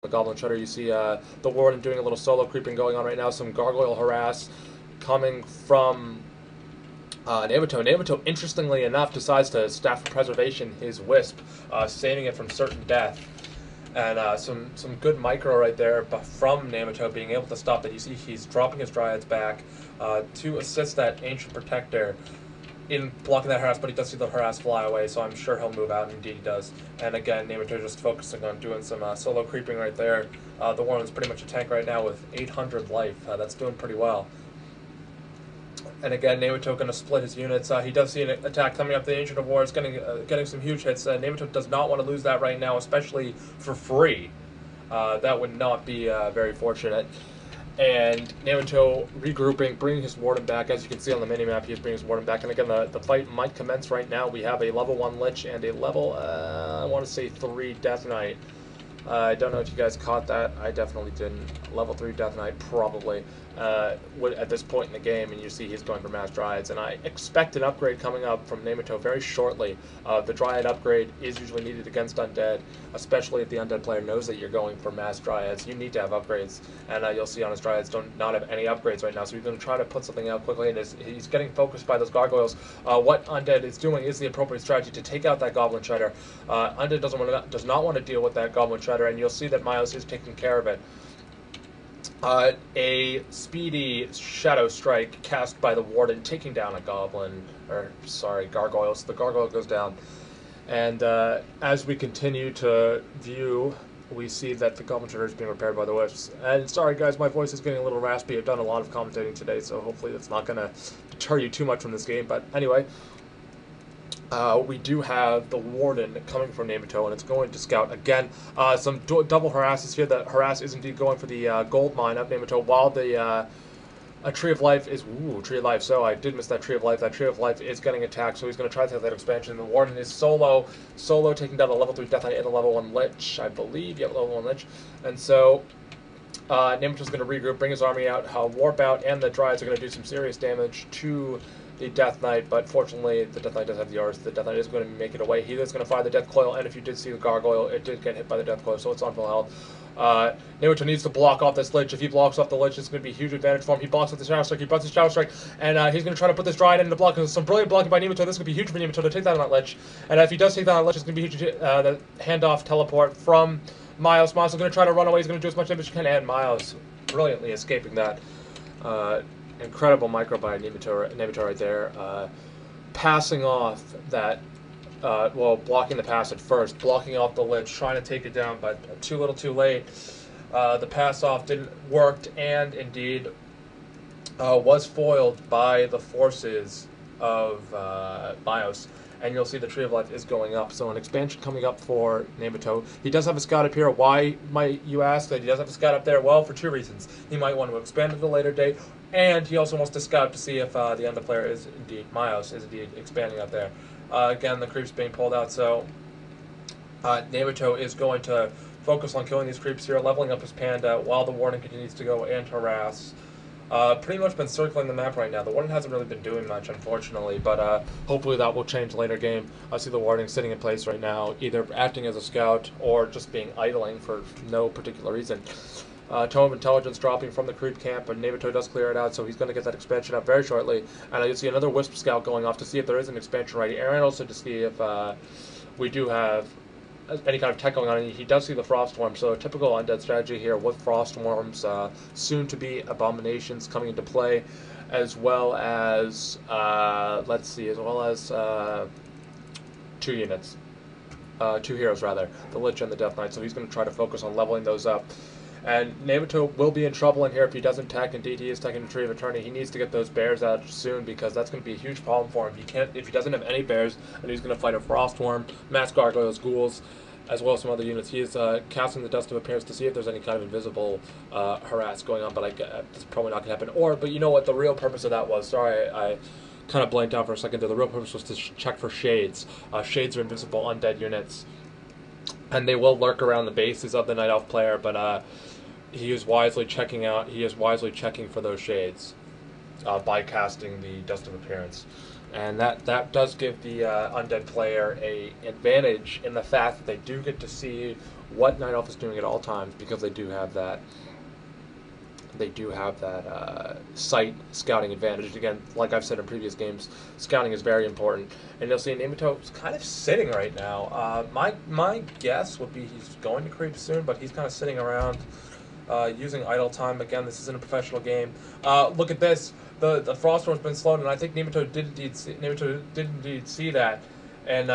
Goblin Shredder. You see the Warden doing a little solo creeping going on right now. Some Gargoyle harass coming from NeMaTo. NeMaTo, interestingly enough, decides to staff for preservation his Wisp, saving it from certain death. And some good micro right there from NeMaTo, being able to stop it. You see he's dropping his Dryads back to assist that Ancient Protector in blocking that harass, but he does see the harass fly away, so I'm sure he'll move out, and indeed he does. And again, NeMaTo just focusing on doing some solo creeping right there. The Warren's pretty much a tank right now with 800 life. That's doing pretty well. And again, NeMaTo going to split his units. He does see an attack coming up. The Ancient of War is getting some huge hits. NeMaTo does not want to lose that right now, especially for free. That would not be very fortunate. And NeMaTo regrouping, bringing his Warden back. As you can see on the minimap, he's bringing his Warden back. And again, the fight might commence right now. We have a level 1 Lich and a level, I want to say 3 Death Knight. I don't know if you guys caught that. I definitely didn't. Level 3 Death Knight, probably, at this point in the game, and you see he's going for Mass Dryads. And I expect an upgrade coming up from NeMaTo very shortly. The Dryad upgrade is usually needed against Undead, especially if the Undead player knows that you're going for Mass Dryads. You need to have upgrades, and you'll see on his Dryads not have any upgrades right now, so he's going to try to put something out quickly, and he's getting focused by those Gargoyles. What Undead is doing is the appropriate strategy to take out that Goblin Shredder. Undead does not want to deal with that Goblin Shredder, and you'll see that Mios is taking care of it. A speedy Shadow Strike cast by the Warden, taking down a Gargoyle. So the Gargoyle goes down. And as we continue to view, we see that the Goblin Shredder is being repaired by the Wisps. And sorry guys, my voice is getting a little raspy. I've done a lot of commentating today, so hopefully that's not going to deter you too much from this game. But anyway, we do have the Warden coming from NeMaTo, and it's going to scout again. Some double harasses here. The harass is indeed going for the gold mine of NeMaTo, while the a Tree of Life is Tree of Life. So I did miss that Tree of Life. That Tree of Life is getting attacked, so he's going to try to take that expansion. The Warden is solo taking down a level 3 Death Knight and a level 1 Lich, I believe. Yep, level 1 Lich, and so. NeMaTo's going to regroup, bring his army out, warp out, and the Dryads are going to do some serious damage to the Death Knight, but fortunately the Death Knight does have the Rs. The Death Knight is going to make it away. He is going to fire the Death Coil, and if you did see the Gargoyle, it did get hit by the Death Coil, so it's on full health. NeMaTo needs to block off this Lich. If he blocks off the Lich, it's going to be a huge advantage for him. He blocks with the Shadow Strike, he busts the Shadow Strike, and he's going to try to put this Dryad into block. Some brilliant blocking by NeMaTo. This is going to be huge for NeMaTo to take down that Lich, and if he does take down that Lich, it's going to be huge. The handoff teleport from Mios. Mios is going to try to run away. He's going to do as much damage as he can, and Mios brilliantly escaping that. Incredible micro by NeMaTo right there. Passing off that, blocking the pass at first, blocking off the Lich, trying to take it down, but too little too late. The pass off didn't work, and indeed was foiled by the forces of Mios. And you'll see the Tree of Life is going up. So an expansion coming up for NeMaTo. He does have a scout up here. Why might you ask that he does have a scout up there? Well, for two reasons. He might want to expand at a later date, and he also wants to scout to see if the Undead player is indeed, Mios, is indeed expanding up there. Again, the creeps being pulled out, so NeMaTo is going to focus on killing these creeps here, leveling up his Panda while the Warden continues to go and harass. Pretty much been circling the map right now. The Warden hasn't really been doing much, unfortunately, but hopefully that will change later game. I see the Warden sitting in place right now, either acting as a scout or just being idling for no particular reason. Tome of Intelligence dropping from the creep camp, but NeMaTo does clear it out, so he's going to get that expansion up very shortly. And I see another Wisp Scout going off to see if there is an expansion right here, and also to see if we do have any kind of tech going on. And he does see the Frostworm, so a typical Undead strategy here with Frostworms, soon to be Abominations coming into play, as well as, two units. Two heroes, rather. The Lich and the Death Knight, so he's going to try to focus on leveling those up. And NeMaTo will be in trouble in here if he doesn't tech. Indeed, he is teching the Tree of Eternity. He needs to get those bears out soon, because that's going to be a huge problem for him. If he doesn't have any bears, and he's going to fight a Frostworm, Mass Gargoyles, Ghouls, as well as some other units. He is casting the Dust of Appearance to see if there's any kind of invisible harass going on, but it's probably not going to happen. But you know what the real purpose of that was? Sorry, I kind of blanked out for a second there. The real purpose was to check for Shades. Shades are invisible Undead units, and they will lurk around the bases of the Night Elf player, but he is wisely checking for those Shades by casting the Dust of Appearance. And that does give the Undead player an advantage in the fact that they do get to see what Night Elf is doing at all times, because they do have that sight scouting advantage. Again, like I've said in previous games, scouting is very important. And you'll see NeMaTo is kind of sitting right now. My guess would be he's going to creep soon, but he's kind of sitting around using idle time. Again, this isn't a professional game. Look at this. The Froststorm's been slowed, and I think NeMaTo did indeed see that. And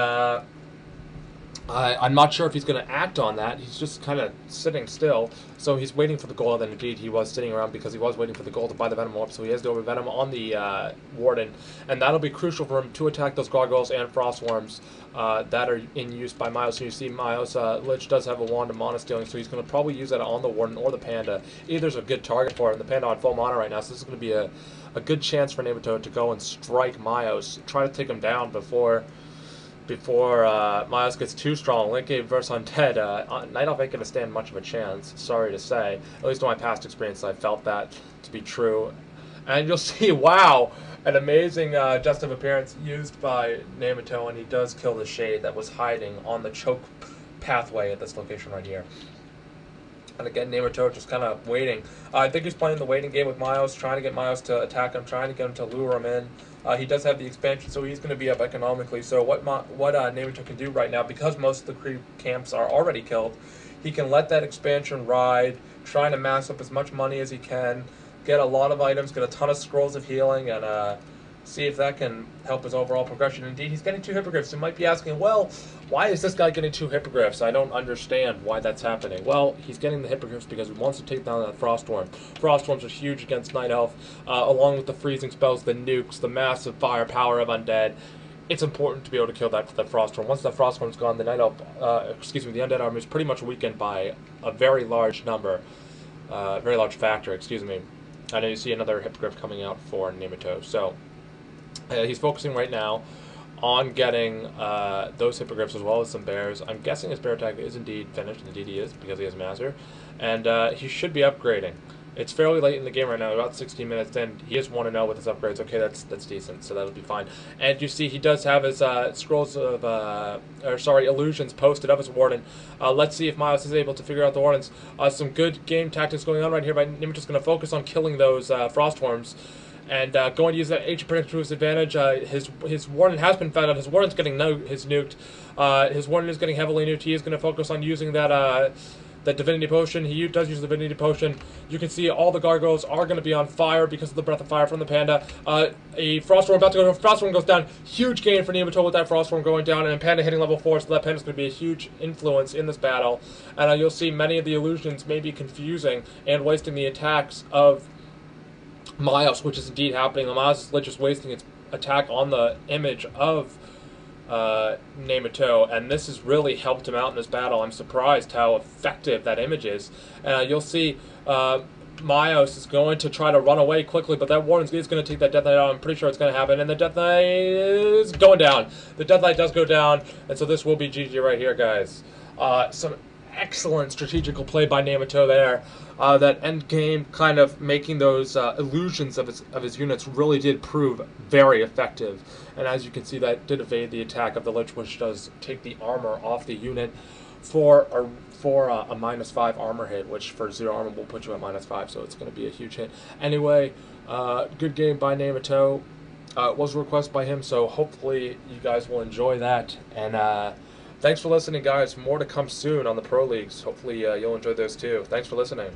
I'm not sure if he's going to act on that. He's just kind of sitting still. So he's waiting for the goal, and indeed he was sitting around because he was waiting for the goal to buy the Venom up. So he has the Over-Venom on the Warden, and that'll be crucial for him to attack those Gargoyles and Frostworms that are in use by Mios. And you see Mios, Lich does have a Wand of Mana Stealing, so he's going to probably use that on the Warden or the Panda. Either's a good target for him. The Panda on full mana right now, so this is going to be a good chance for NeMaTo to go and strike Mios, try to take him down before Mios gets too strong. Link Game versus Undead, Night Elf ain't going to stand much of a chance, sorry to say. At least in my past experience, I felt that to be true. And you'll see, wow, an amazing Just of Appearance used by NeMaTo, and he does kill the Shade that was hiding on the choke pathway at this location right here. And again, NeMaTo just kind of waiting. I think he's playing the waiting game with Mios, trying to get Mios to attack him, trying to get him to lure him in. He does have the expansion, so he's going to be up economically. So what NeMaTo can do right now, because most of the creep camps are already killed, he can let that expansion ride, trying to mass up as much money as he can, get a lot of items, get a ton of scrolls of healing, and see if that can help his overall progression. Indeed, he's getting 2 Hippogriffs. You might be asking, well, why is this guy getting 2 Hippogriffs? I don't understand why that's happening. Well, he's getting the Hippogriffs because he wants to take down that Frostworm. Frostworms are huge against Night Elf, along with the freezing spells, the nukes, the massive firepower of Undead. It's important to be able to kill that Frostworm. Once that Frostworm's gone, the Night Elf, the Undead army is pretty much weakened by a very large number, very large factor, excuse me. I know you see another Hippogriff coming out for NeMaTo. So he's focusing right now on getting those Hippogriffs as well as some bears. I'm guessing his bear attack is indeed finished. Indeed he is, because he has Master. And he should be upgrading. It's fairly late in the game right now, about 16 minutes in. He is 1-0 with his upgrades. Okay, that's decent, so that'll be fine. And you see he does have his scrolls of, illusions posted of his Warden. Let's see if Mios is able to figure out the Wardens. Some good game tactics going on right here. NeMaTo's going to focus on killing those Frostworms. And going to use that ancient prediction to his advantage. His Warden has been found out. His Warden's getting his nuked. His Warden is getting heavily nuked. He is going to focus on using that Divinity Potion. He does use the Divinity Potion. You can see all the Gargoyles are going to be on fire because of the Breath of Fire from the Panda. A Frostworm about to go. Frostworm goes down. Huge gain for NeMaTo with that Frostworm going down, and Panda hitting level 4, so that Panda's going to be a huge influence in this battle. And you'll see many of the illusions may be confusing and wasting the attacks of Mios, which is indeed happening. The Mios Lich is wasting its attack on the image of NeMaTo, and this has really helped him out in this battle. I'm surprised how effective that image is. You'll see Mios is going to try to run away quickly, but that Warden is going to take that Death Knight out. I'm pretty sure it's going to happen, and the Death Knight is going down. The Death Knight does go down, and so this will be GG right here, guys. Some excellent strategical play by NeMaTo there. That end game kind of making those illusions of his units really did prove very effective. And as you can see, that did evade the attack of the Lich, which does take the armor off the unit for a -5 armor hit, which for 0 armor will put you at -5, so it's going to be a huge hit. Anyway, good game by NeMaTo. It was a request by him, so hopefully you guys will enjoy that. And thanks for listening, guys. More to come soon on the Pro Leagues. Hopefully you'll enjoy those too. Thanks for listening.